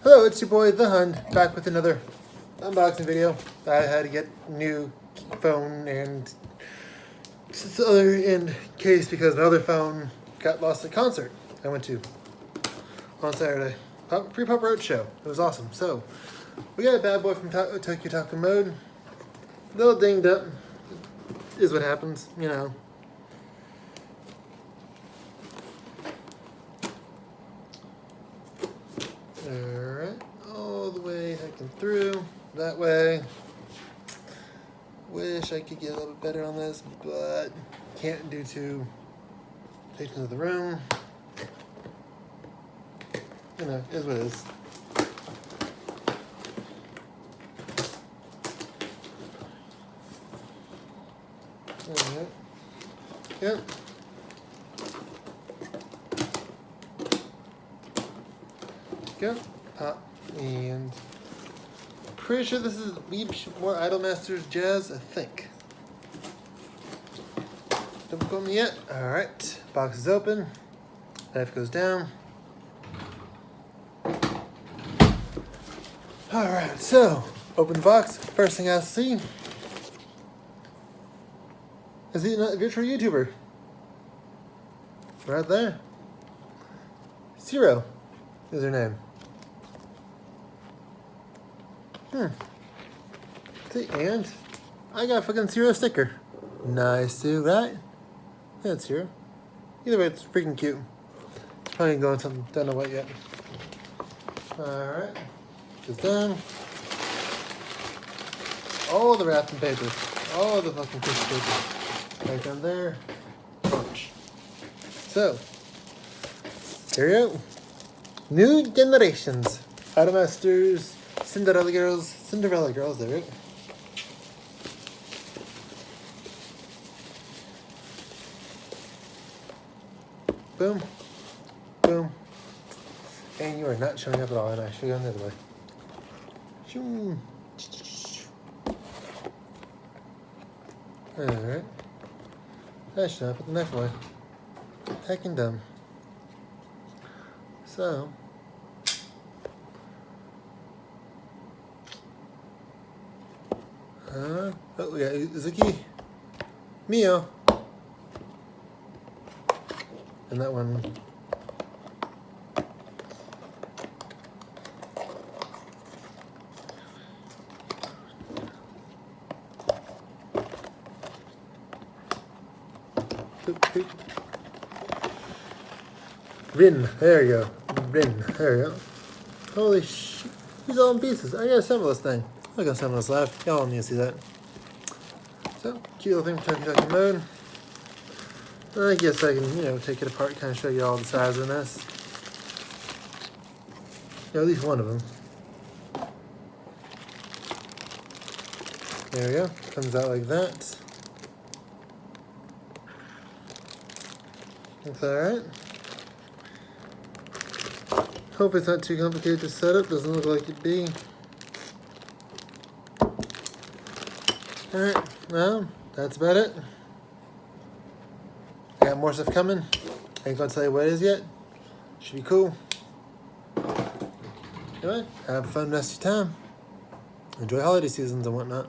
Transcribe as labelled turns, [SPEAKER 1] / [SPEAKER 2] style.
[SPEAKER 1] Hello, it's your boy The Hun, back with another unboxing video. I had to get a new phone and this other in case because my other phone got lost at a concert I went to on Saturday. Free Pop Road Show. It was awesome. So, we got a bad boy from Tokyo Taco Mode. A little dinged up. Is what happens, you know. Alright, all the way hacking through that way. Wish I could get a little bit better on this, but can't due to taking to the room. You know, is what it is. Alright. Yep. Go. Pop. And pretty sure this is more Idolmaster Jazz, I think. Don't quote me yet. Alright. Box is open. Knife goes down. Alright, so open the box. First thing I see is a virtual YouTuber. Right there. Zero is her name. See, and I got a fucking Zero sticker. Nice too, right? Yeah, it's Zero. Either way, it's freaking cute. It's probably going something, don't know what yet. Alright. It's done. All the wrapping paper. All the fucking piece of paper. Right down there. Bunch. So, here we go. New Generations. Idolmaster Cinderella Girls. Cinderella Girls, there we go. Boom. Boom. And you are not showing up at all, and I show you on the other way. Shoo. Alright. I should have put the knife away. Heckin' dumb. So. Oh, we got Uzuki, Mio, and that one. Rin, there you go. Rin, there you go. Holy shit, he's all in pieces. I gotta assemble this thing. I got assemble this live. Y'all need to see that. So, cute little thing for Tokyo Mode. I guess I can, you know, take it apart, kind of show you all the size of this. Yeah, at least one of them. There we go. Comes out like that. Looks alright. Hope it's not too complicated to set up. Doesn't look like it'd be. Alright, well, that's about it. I got more stuff coming. I ain't gonna tell you what it is yet. Should be cool. Anyway, have a fun rest of your time. Enjoy holiday seasons and whatnot.